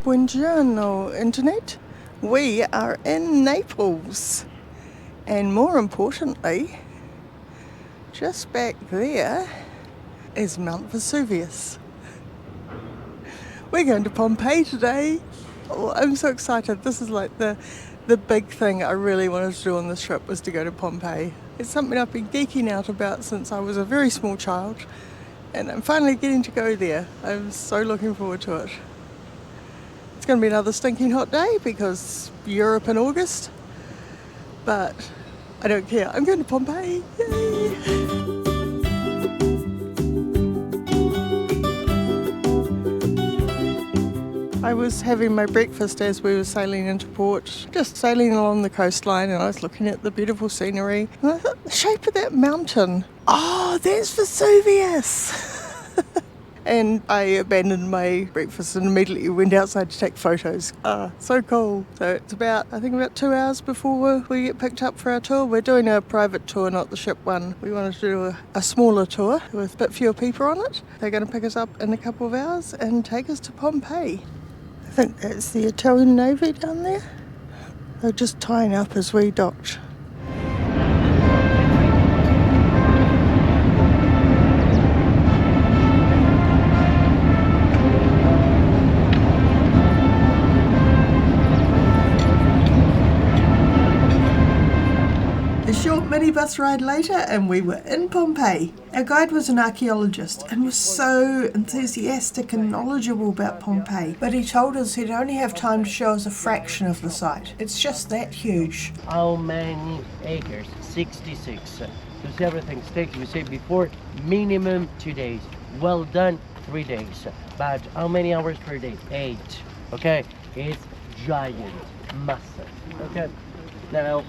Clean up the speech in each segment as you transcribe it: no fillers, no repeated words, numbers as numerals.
Buongiorno, Internet. We are in Naples. And more importantly, just back there is Mount Vesuvius. We're going to Pompeii today. Oh, I'm so excited. This is like the big thing I really wanted to do on this trip was to go to Pompeii. It's something I've been geeking out about since I was a very small child. And I'm finally getting to go there. I'm so looking forward to it. It's going to be another stinking hot day because Europe in August. But I don't care. I'm going to Pompeii. Yay! I was having my breakfast as we were sailing into port, just sailing along the coastline, and I was looking at the beautiful scenery. And I thought, the shape of that mountain. Oh, that's Vesuvius! And I abandoned my breakfast and immediately went outside to take photos. So cool. So it's about 2 hours before we get picked up for our tour. We're doing a private tour, not the ship one. We wanted to do a smaller tour with a bit fewer people on it. They're going to pick us up in a couple of hours and take us to Pompeii. I think that's the Italian Navy down there. They're just tying up as we docked. A short minibus ride later and we were in Pompeii. Our guide was an archaeologist and was so enthusiastic and knowledgeable about Pompeii, but he told us he'd only have time to show us a fraction of the site. It's just that huge. How many acres? 66. To see everything staked, we said before, minimum 2 days. Well done, 3 days. But how many hours per day? 8. Okay, it's giant, massive. Okay, now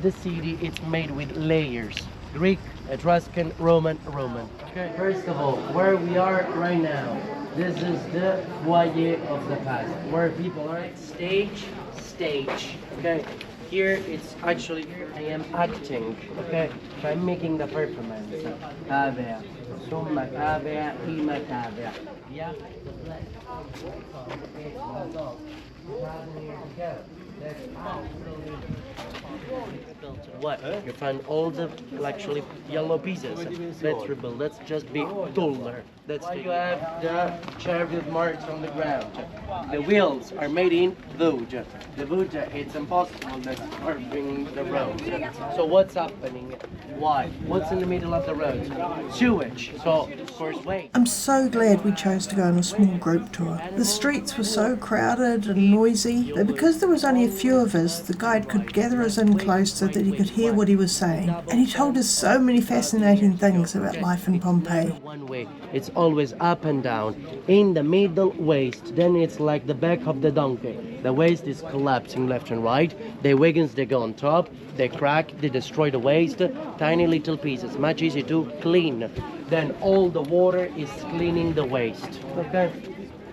the city is made with layers: Greek, Etruscan, Roman. Okay, first of all, where we are right now, this is the foyer of the past, where people are stage. Okay, here it's actually I am acting. Okay, so I'm making the performance. Cavea, summa cavea, ima cavea. Yeah. What? You find all the actually yellow pieces. Let's rebuild. Let's just be taller. That's why you have the chariot marks on the ground. The wheels are made in wood. The wood, it's impossible that's carving the road. So what's happening? Why? What's in the middle of the road? Sewage. So of course wait. I'm so glad we chose to go on a small group tour. The streets were so crowded and noisy that because there was only a few of us, the guide could gather us in close so that he could hear what he was saying. And he told us so many fascinating things about life in Pompeii. One way, it's always up and down. In the middle, waste. Then it's like the back of the donkey. The waste is collapsing left and right. The wagons, they go on top, they crack, they destroy the waste. Tiny little pieces, much easier to clean. Then all the water is cleaning the waste. Okay?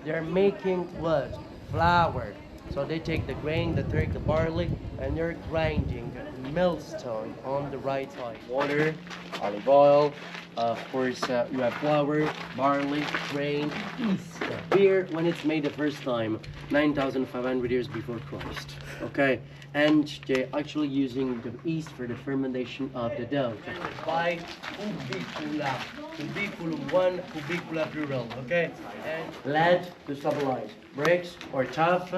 They're making what? Flour. So they take the grain, they take the barley, and they're grinding millstone on the right side. Water, olive oil, of course you have flour, barley, grain, yeast. Beer, when it's made the first time, 9,500 years before Christ. Okay, and they're actually using the yeast for the fermentation of the dough. 5 cubicula, cubiculum 1, cubicula plural. Okay, and lead to stabilize. Bricks or tuff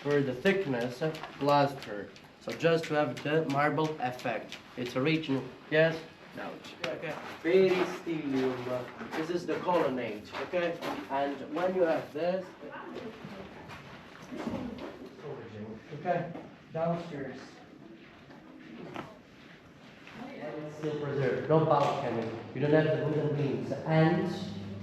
for the thickness, plaster. So just to have the marble effect. It's original. Yes? No. Okay. Peristilium. This is the colonnade. Okay? And when you have this, okay, downstairs. And it's still preserved. No balcony. You don't have the wooden beams. And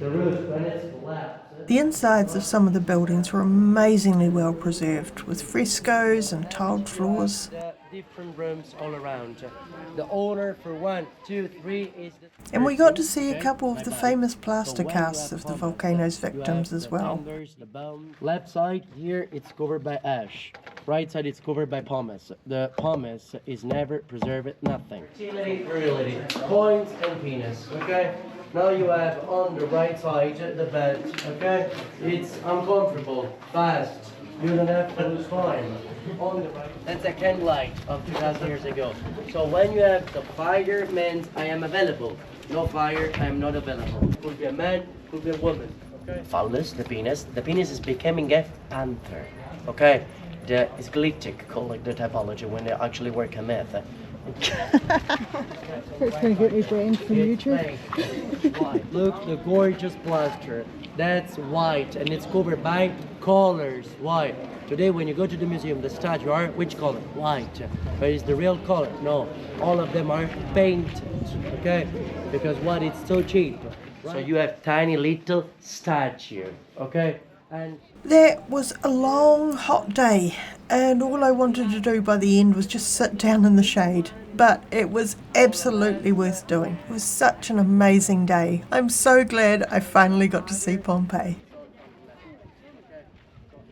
the roof, when it's collapsed. The insides of some of the buildings were amazingly well preserved, with frescoes and tiled floors. Different rooms all around. The owner for 1, 2, 3 is the... And we got to see a couple of the famous plaster casts of the volcano's victims as well. Left side here it's covered by ash. Right side it's covered by pumice. The pumice is never preserved, nothing. Virility, coins and penis. Okay? Now you have on the right side the bed. Okay? It's uncomfortable, fast. You don't have to lose time. On the right, that's a candlelight of 2,000 years ago. So when you have the fire, means I am available. No fire, I am not available. Could be a man, could be a woman. Okay. Phallus, the penis. The penis is becoming a panther. Okay. The Sglytic call like the typology when they actually work a myth. That's going to get me banned from YouTube. White. Look, the gorgeous plaster. That's white and it's covered by colors. White. Today when you go to the museum, the statue are which color? White. But is the real color? No. All of them are painted. Okay? Because what? It's so cheap. Right. So you have tiny little statue. Okay? And That was a long, hot day, and all I wanted to do by the end was just sit down in the shade. But it was absolutely worth doing. It was such an amazing day. I'm so glad I finally got to see Pompeii.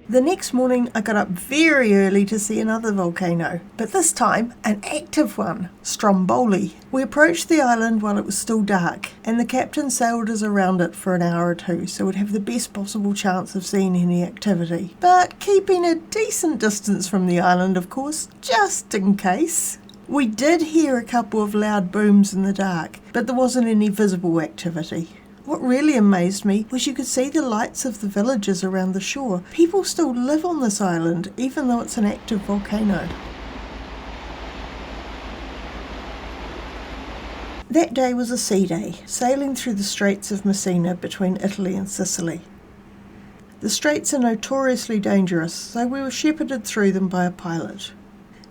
The next morning I got up very early to see another volcano, but this time an active one, Stromboli. We approached the island while it was still dark, and the captain sailed us around it for an hour or two so we'd have the best possible chance of seeing any activity. But keeping a decent distance from the island, of course, just in case. We did hear a couple of loud booms in the dark, but there wasn't any visible activity. What really amazed me was you could see the lights of the villages around the shore. People still live on this island, even though it's an active volcano. That day was a sea day, sailing through the Straits of Messina between Italy and Sicily. The straits are notoriously dangerous, so we were shepherded through them by a pilot.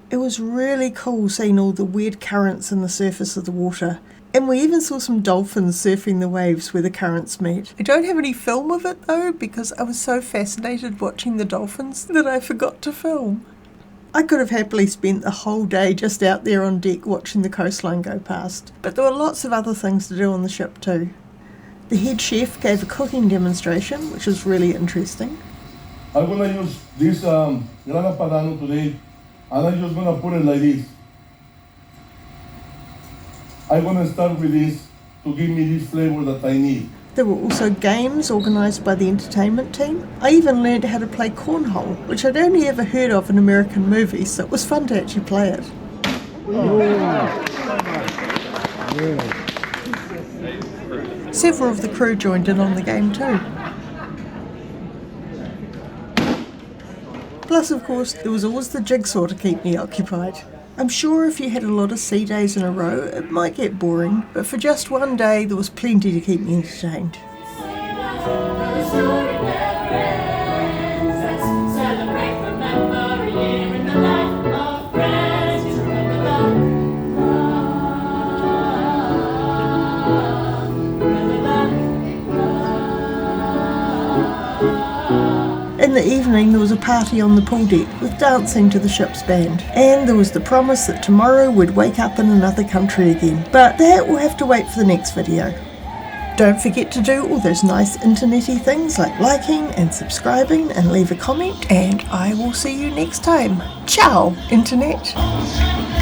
It was really cool seeing all the weird currents in the surface of the water. And we even saw some dolphins surfing the waves where the currents meet. I don't have any film of it though, because I was so fascinated watching the dolphins that I forgot to film. I could have happily spent the whole day just out there on deck watching the coastline go past, but there were lots of other things to do on the ship too. The head chef gave a cooking demonstration, which was really interesting. I'm going to use this grana padano today, and I'm just going to put it like this. I'm going to start with this to give me this flavor that I need. There were also games organised by the entertainment team. I even learned how to play cornhole, which I'd only ever heard of in American movies, so it was fun to actually play it. Several of the crew joined in on the game too. Plus, of course, there was always the jigsaw to keep me occupied. I'm sure if you had a lot of sea days in a row, it might get boring, but for just one day, there was plenty to keep me entertained. In the evening there was a party on the pool deck with dancing to the ship's band, and there was the promise that tomorrow we'd wake up in another country again, but that will have to wait for the next video. Don't forget to do all those nice internety things like liking and subscribing and leave a comment, and I will see you next time. Ciao, Internet!